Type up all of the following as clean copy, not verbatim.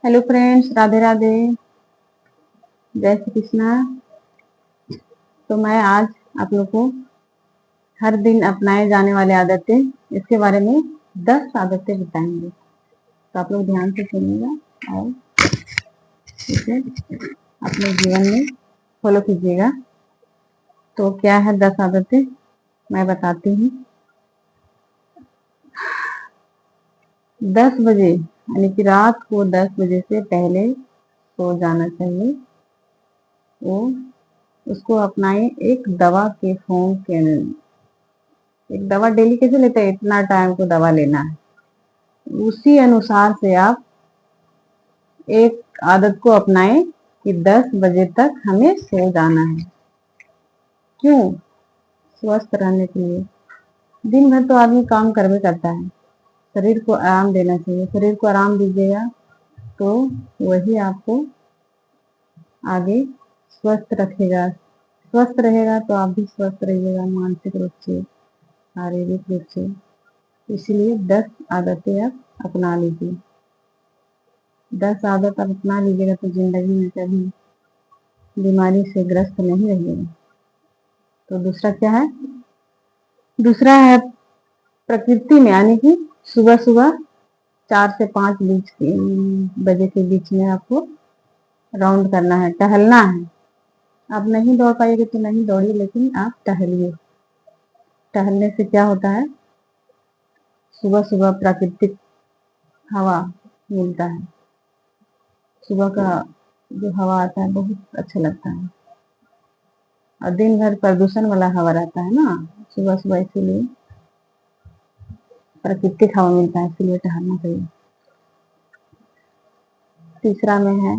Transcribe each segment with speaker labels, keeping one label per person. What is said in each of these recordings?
Speaker 1: Hello friends, Radhe Radhe, जय श्री कृष्णा। तो मैं आज आप लोग को हर दिन अपनाए जाने वाले आदतें, इसके बारे में 10 आदतें बताएंगे। तो आप लोग ध्यान से सुनिएगा और इसे अपने जीवन में फॉलो कीजिएगा। तो क्या है 10 आदतें, मैं बताती हूँ। 10 बजे यानी कि रात को 10 बजे से पहले सो जाना चाहिए। वो उसको अपनाएं एक दवा के फॉर्म के। एक दवा डेली कैसे लेते हैं, इतना टाइम को दवा लेना है, उसी अनुसार से आप एक आदत को अपनाएं कि 10 बजे तक हमें सो जाना है। क्यों? स्वस्थ रहने के लिए। दिन भर तो आदमी काम करवे करता है, शरीर को आराम देना चाहिए। शरीर को आराम दीजिएगा तो वही आपको आगे स्वस्थ रखेगा। स्वस्थ रहेगा तो आप भी स्वस्थ रहिएगा, मानसिक रूप से, शारीरिक रूप से। इसलिए 10 आदतें आप अपना लीजिए। 10 आदत आप अपना लीजिएगा तो जिंदगी में कभी बीमारी से ग्रस्त नहीं रहिएगा। तो दूसरा क्या है? दूसरा है प्रकृति में, यानी कि सुबह सुबह 4 से 5 बजे के बीच में आपको राउंड करना है, टहलना है। आप नहीं दौड़ पाइएगा तो नहीं दौड़िए, लेकिन आप टहलिए। टहलने से क्या होता है, सुबह सुबह प्राकृतिक हवा मिलता है। सुबह का जो हवा आता है बहुत अच्छा लगता है, और दिन भर प्रदूषण वाला हवा रहता है ना सुबह सुबह, इसीलिए प्राकृतिक हवा मिलता है, इसीलिए टहलना चाहिए। तीसरा में है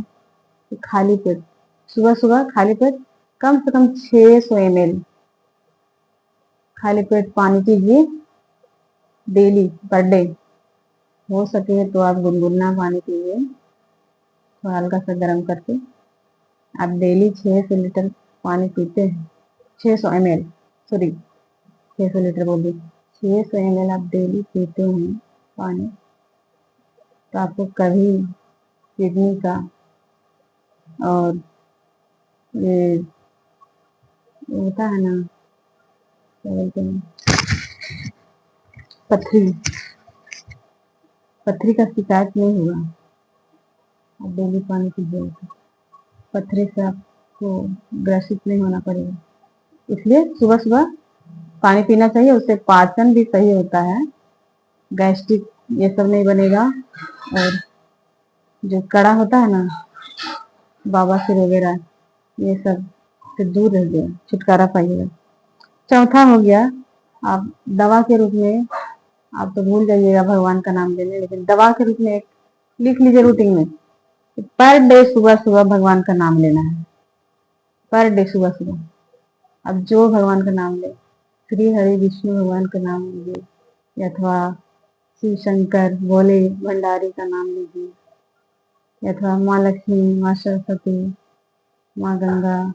Speaker 1: कि खाली पेट, सुबह सुबह खाली पेट कम से कम 600 ml खाली पेट पानी पीजिए डेली, पर डे। हो सके तो आप गुनगुना पानी पीजिए, थोड़ा हल्का सा गर्म करके। आप डेली 600 लीटर पानी पीते हैं, 600 ml, सॉरी 600 लीटर बोल दी, 600 ml आप डेली पीते हैं पानी, तो आपको कभी किडनी का और ये होता है ना, क्या बोलते हैं, पथरी पथरी का शिकायत नहीं हुआ। आप डेली पानी पीजिए तो पथरी से आपको ग्रसित नहीं होना पड़ेगा। इसलिए सुबह सुबह पानी पीना चाहिए, उससे पाचन भी सही होता है, गैस्ट्रिक ये सब नहीं बनेगा, और जो कड़ा होता है ना, बवासीर वगैरह, ये सब से दूर रहिए, छुटकारा पाइएगा। चौथा हो गया, आप दवा के रूप में, आप तो भूल जाइएगा भगवान का नाम लेने, लेकिन दवा के रूप में एक लिख लीजिए रूटीन में, पर डे सुबह सुबह भगवान का नाम लेना है। पर डे सुबह सुबह अब जो भगवान का नाम ले, श्री हरि विष्णु भगवान का नाम लीजिए, अथवा शिव शंकर भोले भंडारी का नाम लीजिए, अथवा माँ लक्ष्मी, माँ सरस्वती, माँ गंगा,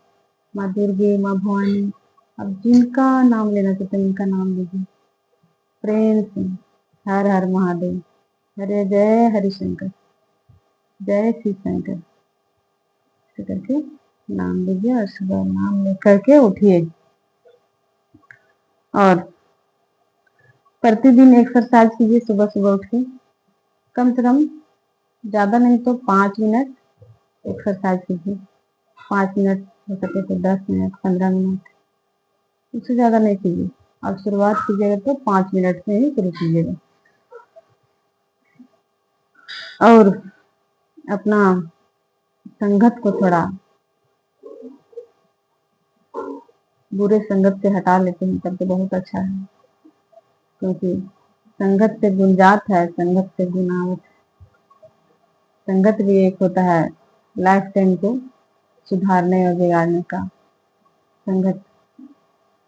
Speaker 1: माँ दुर्गे, माँ भवानी, अब जिनका नाम लेना चाहते हैं उनका नाम लीजिए प्रेम से। हर हर महादेव, हरे जय हरिशंकर, जय शिव शंकर, ऐसे करके नाम लीजिए और सुबह नाम ले करके उठिए। और प्रतिदिन एक्सरसाइज कीजिए सुबह सुबह उठ के, कम से कम, ज्यादा नहीं तो 5 मिनट एक्सरसाइज कीजिए। 5 मिनट हो सके तो 10 मिनट, 15 मिनट, उससे ज्यादा नहीं कीजिए। आप शुरुआत कीजिएगा तो 5 मिनट से ही शुरू कीजिएगा। और अपना संगत को थोड़ा बुरे संगत से हटा लेते हैं तब तो बहुत अच्छा है, क्योंकि संगत से गुंजात है, संगत से गुनावत। संगत भी एक होता है लाइफ टाइम को सुधारने और बिगाड़ने का संगत।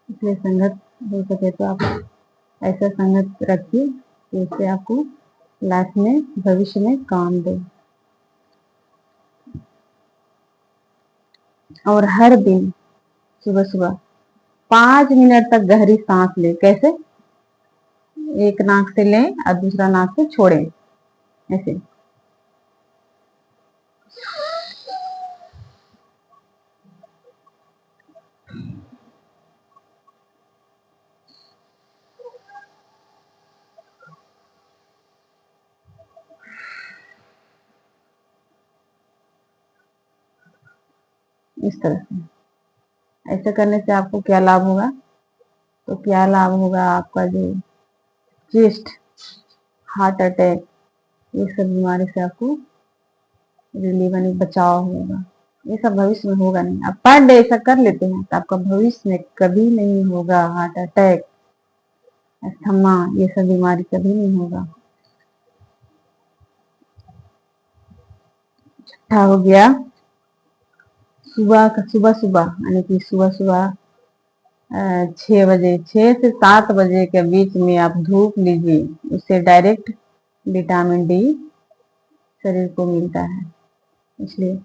Speaker 1: इसलिए संगत हो सके तो आप ऐसा संगत रखिए कि उससे आपको लाइफ में, भविष्य में काम दे। और हर दिन सुबह सुबह 5 मिनट तक गहरी सांस ले। कैसे? एक नाक से लें और दूसरा नाक से छोड़ें, ऐसे इस तरह से। ऐसा करने से आपको क्या लाभ होगा? तो क्या लाभ होगा, आपका जो चेस्ट, हार्ट अटैक, ये सब बीमारी से आपको रिलीव यानी बचाव होगा। ये सब भविष्य में होगा नहीं। आप पर डे ऐसा कर लेते हैं तो आपका भविष्य में कभी नहीं होगा हार्ट अटैक, अस्थमा, ये सब बीमारी कभी नहीं होगा। छठा हो गया सुबह सुबह यानी कि सुबह सुबह 6 बजे, 6 से 7 बजे के बीच में आप धूप लीजिए। उससे डायरेक्ट विटामिन डी शरीर को मिलता है, इसलिए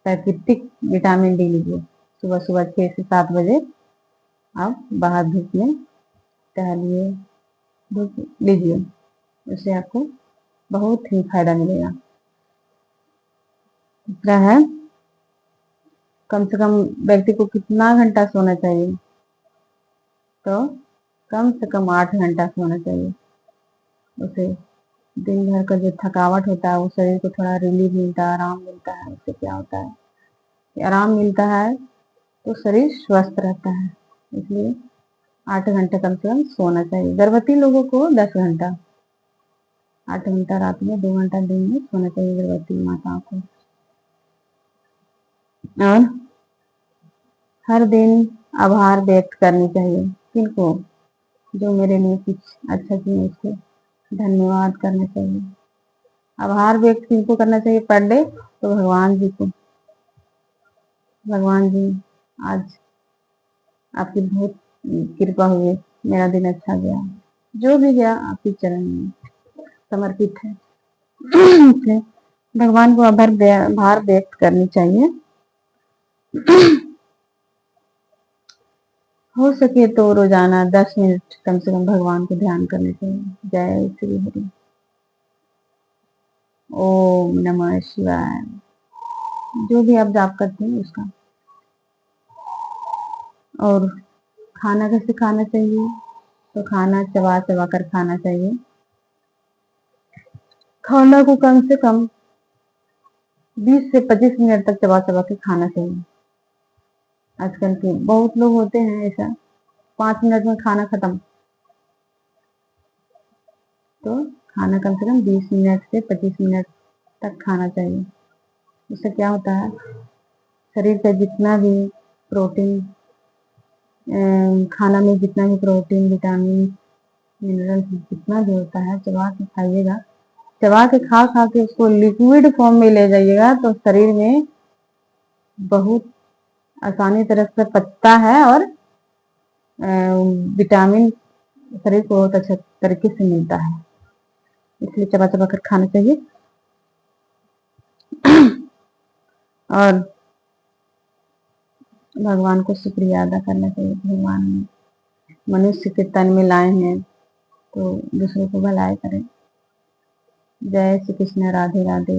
Speaker 1: प्राकृतिक विटामिन डी लीजिए। सुबह सुबह 6 से 7 बजे आप बाहर धूप में टहलिए, धूप लीजिए, उससे आपको बहुत ही फायदा मिलेगा। दूसरा है, कम से कम व्यक्ति को कितना घंटा सोना चाहिए? तो कम से कम 8 घंटा सोना चाहिए। उसे दिन भर का जो थकावट होता है वो शरीर को थोड़ा रिलीफ मिलता है, आराम मिलता है। उससे क्या होता है कि आराम मिलता है तो शरीर स्वस्थ रहता है। इसलिए 8 घंटे कम से कम सोना चाहिए। गर्भवती लोगों को 10 घंटा, 8 घंटा रात में, 2 घंटा दिन में सोना चाहिए गर्भवती माताओं को। और हर दिन आभार व्यक्त करनी चाहिए। किनको? जो मेरे लिए कुछ अच्छा किए, उसको धन्यवाद करना चाहिए। आभार व्यक्त किनको करना चाहिए पर डे? तो भगवान जी को। भगवान जी, आज आपकी बहुत कृपा हुई, मेरा दिन अच्छा गया। जो भी गया आपके चरण में समर्पित है। इसलिए भगवान को आभार व्यक्त करनी चाहिए। हो सके तो रोजाना 10 मिनट कम से कम भगवान को ध्यान करने चाहिए। जय श्री हरि। ओम नमः शिवाय। जो भी आप जाप करते हैं उसका। और खाना कैसे खाना चाहिए? तो खाना चबा चबा कर खाना चाहिए। खाना को कम से कम 20 से 25 मिनट तक चबा चबा के खाना चाहिए। आजकल के बहुत लोग होते हैं ऐसा, 5 मिनट में खाना खत्म। तो खाना कम से कम 20 मिनट से 25 मिनट तक खाना चाहिए। उससे क्या होता है, शरीर का जितना भी प्रोटीन, खाना में जितना भी प्रोटीन, विटामिन, मिनरल जितना भी होता है, चबा के खाइएगा। चबा के खा खा के उसको लिक्विड फॉर्म में ले जाइएगा तो शरीर में बहुत आसानी तरह से पचता है और विटामिन शरीर को बहुत अच्छे तरीके से मिलता है। इसलिए चबा चबा कर खाना चाहिए। और भगवान को शुक्रिया अदा करना चाहिए। भगवान मनुष्य के तन में लाए हैं तो दूसरों को भलाई करें। जय श्री कृष्ण, राधे राधे।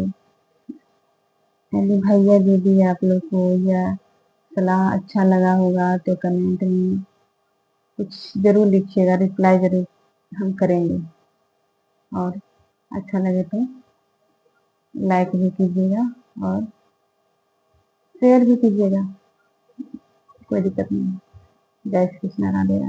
Speaker 1: यदि भैया दीदी आप लोग को यह सलाह अच्छा लगा होगा तो कमेंट में कुछ जरूर लिखिएगा, रिप्लाई जरूर हम करेंगे। और अच्छा लगे तो लाइक भी कीजिएगा और शेयर भी कीजिएगा, कोई दिक्कत नहीं। जय श्री कृष्ण, राधे राधे।